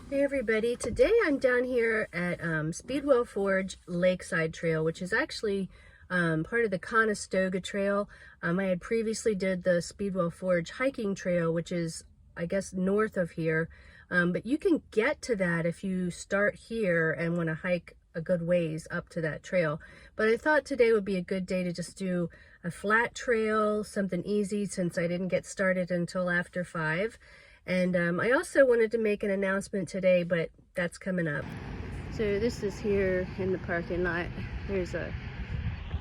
Hey everybody, today I'm down here at Speedwell Forge Lakeside Trail, which is actually part of the Conestoga Trail. I had previously did the Speedwell Forge hiking trail, which is, I guess, north of here. But you can get to that if you start here and want to hike a good ways up to that trail. But I thought today would be a good day to just do a flat trail, something easy, since I didn't get started until after 5. And I also wanted to make an announcement today, but that's coming up. So this is here in the parking lot. There's a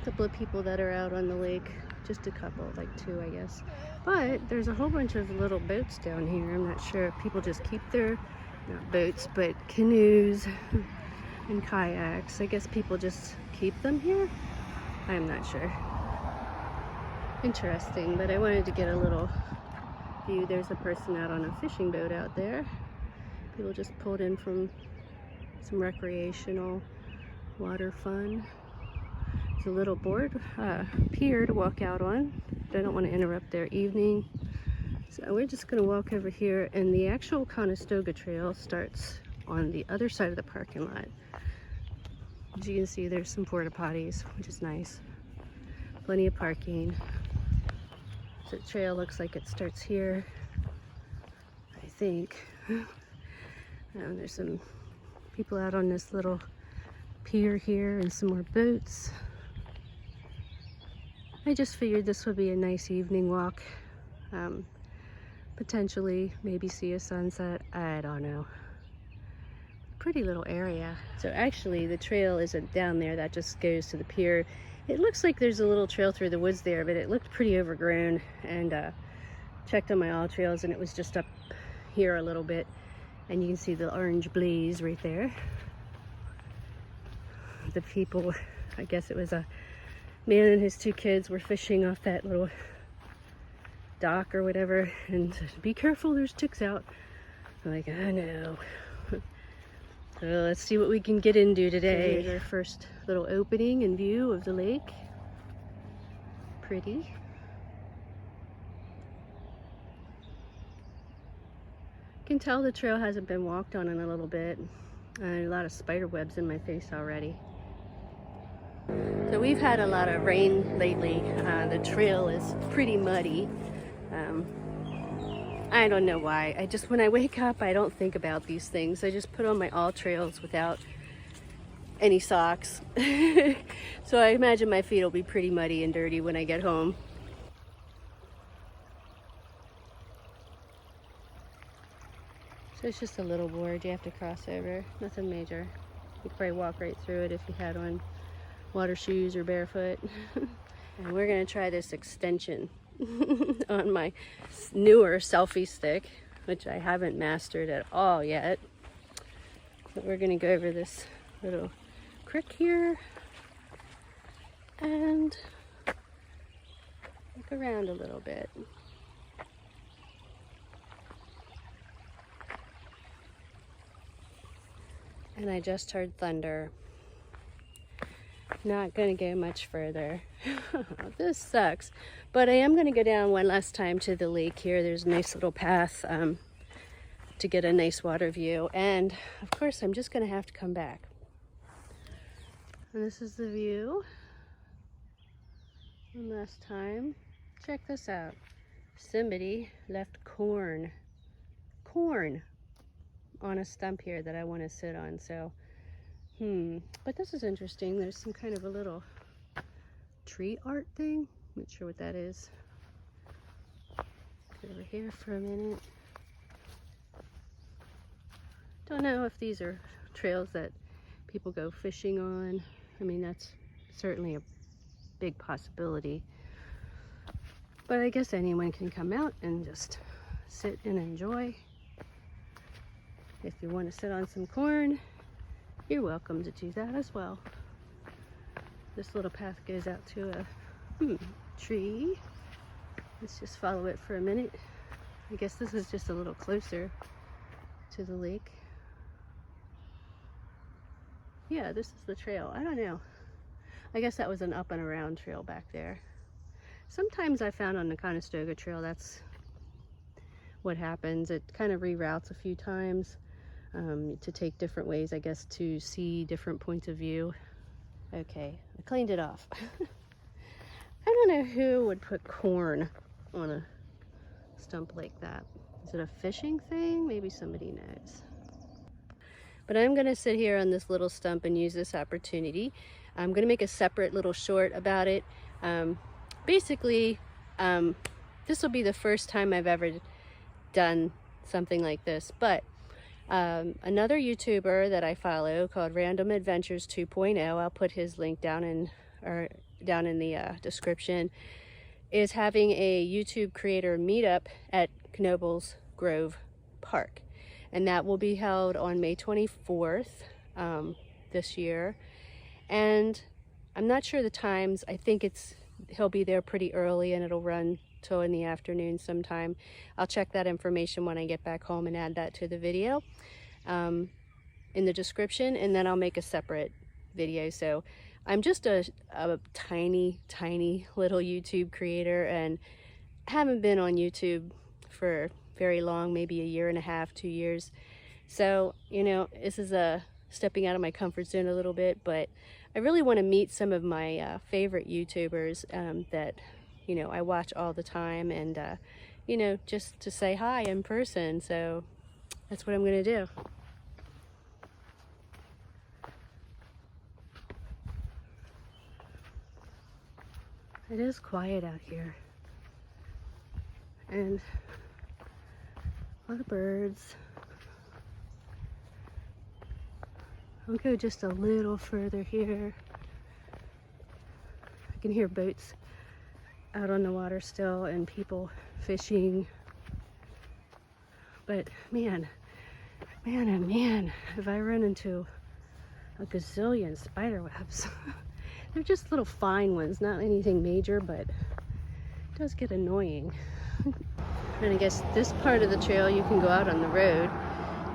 couple of people that are out on the lake. Just a couple, like 2, I guess. But there's a whole bunch of little boats down here. I'm not sure if people just keep their, not boats, but canoes and kayaks. I guess people just keep them here. I'm not sure. Interesting, but I wanted to get a little view. There's a person out on a fishing boat out there. People just pulled in from some recreational water fun. There's a little board pier to walk out on, but I don't want to interrupt their evening. So we're just going to walk over here, and the actual Conestoga Trail starts on the other side of the parking lot. As you can see, there's some porta potties, which is nice. Plenty of parking. So the trail looks like it starts here, I think. There's some people out on this little pier here and some more boats. I just figured this would be a nice evening walk. Potentially maybe see a sunset. I don't know. Pretty little area. So actually the trail isn't down there, that just goes to the pier. It looks like there's a little trail through the woods there, but it looked pretty overgrown, and checked on my all trails and it was just up here a little bit, and you can see the orange blaze right there. The people, I guess it was a man and his 2 kids, were fishing off that little dock or whatever, and said, be careful, there's ticks out. I'm like, I know. So let's see what we can get into today. So here's our first little opening and view of the lake. Pretty. You can tell the trail hasn't been walked on in a little bit. A lot of spider webs in my face already. So we've had a lot of rain lately. The trail is pretty muddy. I don't know why. When I wake up, I don't think about these things. I just put on my all trails without any socks. So I imagine my feet will be pretty muddy and dirty when I get home. So it's just a little board you have to cross over. Nothing major. You could probably walk right through it if you had on water shoes or barefoot. And we're gonna try this extension on my newer selfie stick, which I haven't mastered at all yet. But we're gonna go over this little creek here and look around a little bit. And I just heard thunder. Not gonna go much further. This sucks, but I am gonna go down one last time to the lake here. There's a nice little path to get a nice water view, and of course I'm just gonna have to come back. And this is the view one last time. Check this out. Somebody left corn on a stump here that I want to sit on. So but this is interesting. There's some kind of a little tree art thing. Not sure what that is. Go over here for a minute. Don't know if these are trails that people go fishing on. I mean, that's certainly a big possibility. But I guess anyone can come out and just sit and enjoy. If you want to sit on some corn, you're welcome to do that as well. This little path goes out to a tree. Let's just follow it for a minute. I guess this is just a little closer to the lake. Yeah, this is the trail. I don't know. I guess that was an up and around trail back there. Sometimes I found on the Conestoga Trail that's what happens. It kind of reroutes a few times. to take different ways, I guess, to see different points of view. Okay, I cleaned it off. I don't know who would put corn on a stump like that. Is it a fishing thing? Maybe somebody knows. But I'm gonna sit here on this little stump and use this opportunity. I'm gonna make a separate little short about it. Basically, this will be the first time I've ever done something like this, but another YouTuber that I follow called Random Adventures 2.0, I'll put his link down in the description, is having a YouTube creator meetup at Knoebel's Grove Park, and that will be held on May 24th this year. And I'm not sure the times. I think he'll be there pretty early and it'll run till in the afternoon sometime. I'll check that information when I get back home and add that to the video in the description, and then I'll make a separate video. So I'm just a tiny little YouTube creator and haven't been on YouTube for very long, maybe a year and a half, 2 years. So, you know, this is stepping out of my comfort zone a little bit, but I really want to meet some of my favorite YouTubers that, you know, I watch all the time, and, you know, just to say hi in person. So that's what I'm going to do. It is quiet out here, and a lot of birds. I'll go just a little further here. I can hear boats out on the water still and people fishing. But man, oh man, have I run into a gazillion spider webs. They're just little fine ones, not anything major, but it does get annoying. And I guess this part of the trail, you can go out on the road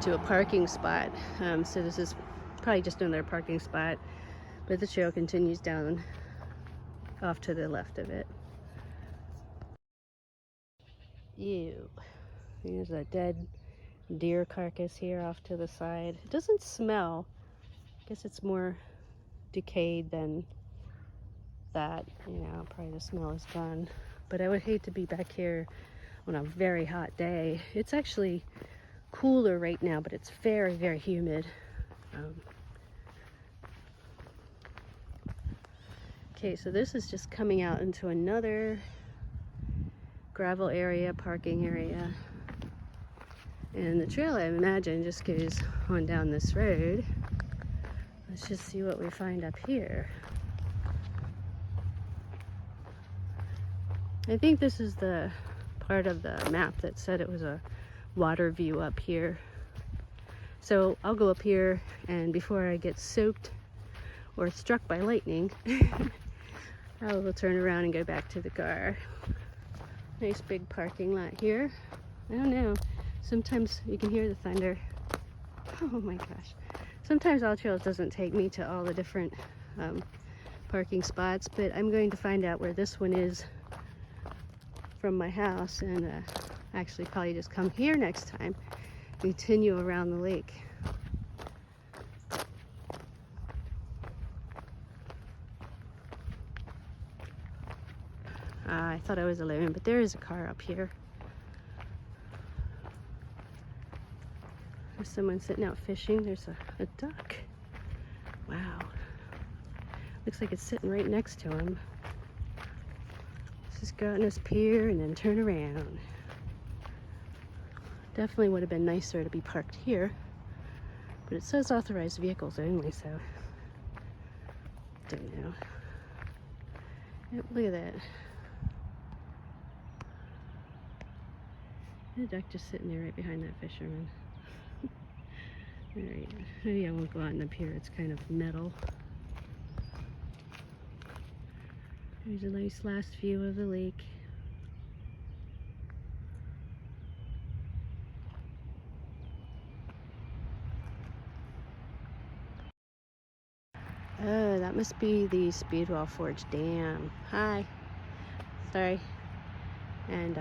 to a parking spot. So this is probably just another parking spot, but the trail continues down off to the left of it. Ew. There's a dead deer carcass here off to the side. It doesn't smell. I guess it's more decayed than that, you know, probably the smell is gone. But I would hate to be back here on a very hot day. It's actually cooler right now, but it's very humid. Okay, so this is just coming out into another gravel area, parking area. And the trail, I imagine, just goes on down this road. Let's just see what we find up here. I think this is the part of the map that said it was a water view up here. So I'll go up here, and before I get soaked or struck by lightning, I will turn around and go back to the car. Nice big parking lot here. I don't know, sometimes you can hear the thunder. Oh my gosh. Sometimes All Trails doesn't take me to all the different parking spots, but I'm going to find out where this one is from my house, and actually probably just come here next time, continue around the lake. I thought I was alone, but there is a car up here. There's someone sitting out fishing. There's a duck. Wow. Looks like it's sitting right next to him. Let's just go out on this pier and then turn around. Definitely would have been nicer to be parked here, but it says authorized vehicles only, so don't know. Yep, look at that. The duck just sitting there right behind that fisherman. Alright, maybe I won't go out on the pier, it's kind of metal. There's a nice last view of the lake. Oh, that must be the Speedwell Forge Dam. Hi. Sorry. And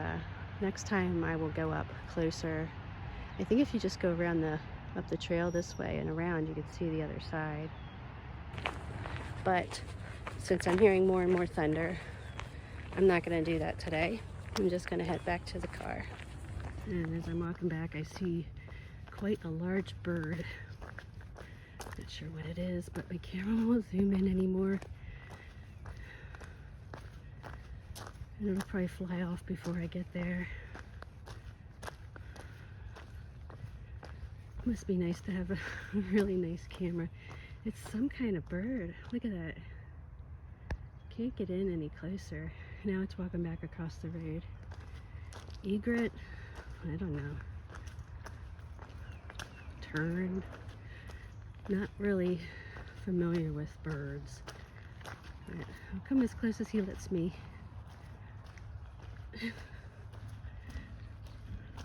next time I will go up closer. I think if you just go around the up the trail this way and around, you can see the other side. But since I'm hearing more and more thunder, I'm not going to do that today. I'm just going to head back to the car. And as I'm walking back, I see quite a large bird. Not sure what it is, but my camera won't zoom in anymore. And it'll probably fly off before I get there. Must be nice to have a really nice camera. It's some kind of bird. Look at that. Can't get in any closer. Now it's walking back across the road. Egret? I don't know. Tern? Not really familiar with birds. But I'll come as close as he lets me.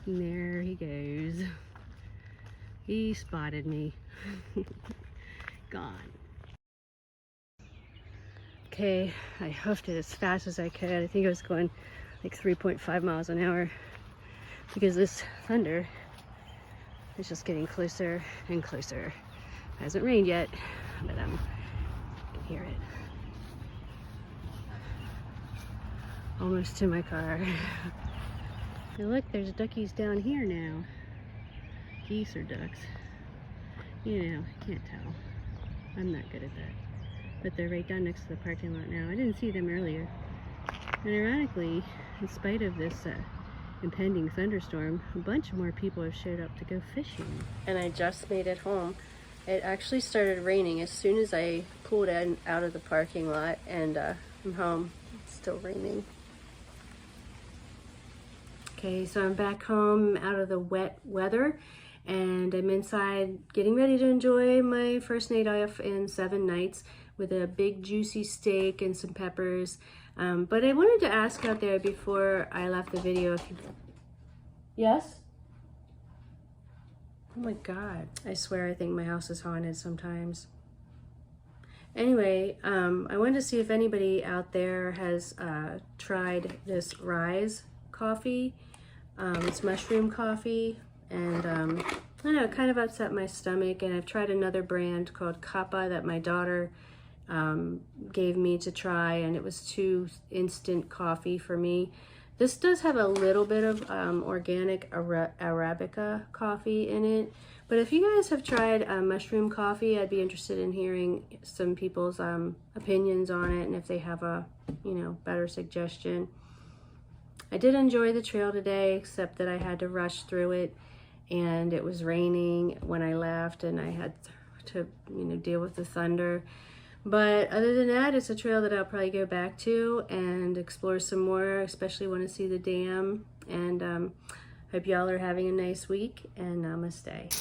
And there he goes. He spotted me. Gone. Okay, I hoofed it as fast as I could. I think I was going like 3.5 miles an hour because this thunder is just getting closer and closer. It hasn't rained yet, but I can hear it. Almost to my car. Hey, look, there's duckies down here now. Geese or ducks. You know, I can't tell. I'm not good at that. But they're right down next to the parking lot now. I didn't see them earlier. And ironically, in spite of this impending thunderstorm, a bunch more people have showed up to go fishing. And I just made it home. It actually started raining as soon as I pulled in out of the parking lot, and I'm home. It's still raining. Okay, so I'm back home out of the wet weather, and I'm inside getting ready to enjoy my first night off in 7 nights with a big juicy steak and some peppers. But I wanted to ask out there before I left the video if you... Yes? Oh my God. I swear I think my house is haunted sometimes. Anyway, I wanted to see if anybody out there has tried this Rise coffee. It's mushroom coffee, and I don't know, it kind of upset my stomach. And I've tried another brand called Kappa that my daughter gave me to try, and it was too instant coffee for me. This does have a little bit of organic Arabica coffee in it, but if you guys have tried mushroom coffee, I'd be interested in hearing some people's opinions on it, and if they have a, you know, better suggestion. I did enjoy the trail today, except that I had to rush through it, and it was raining when I left, and I had to, you know, deal with the thunder. But other than that, it's a trail that I'll probably go back to and explore some more, especially want to see the dam. And hope y'all are having a nice week, and namaste.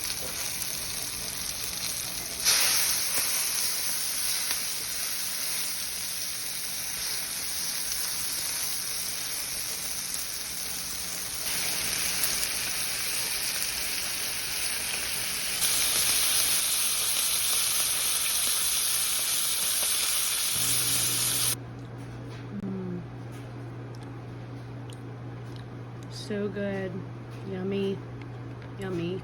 So good. Yummy. Yummy.